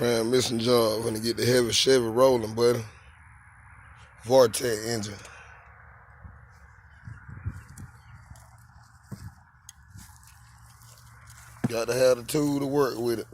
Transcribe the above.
Transmission job. Gonna get the heavy Chevy rolling, buddy. Vortec engine. Got to have the tool to work with it.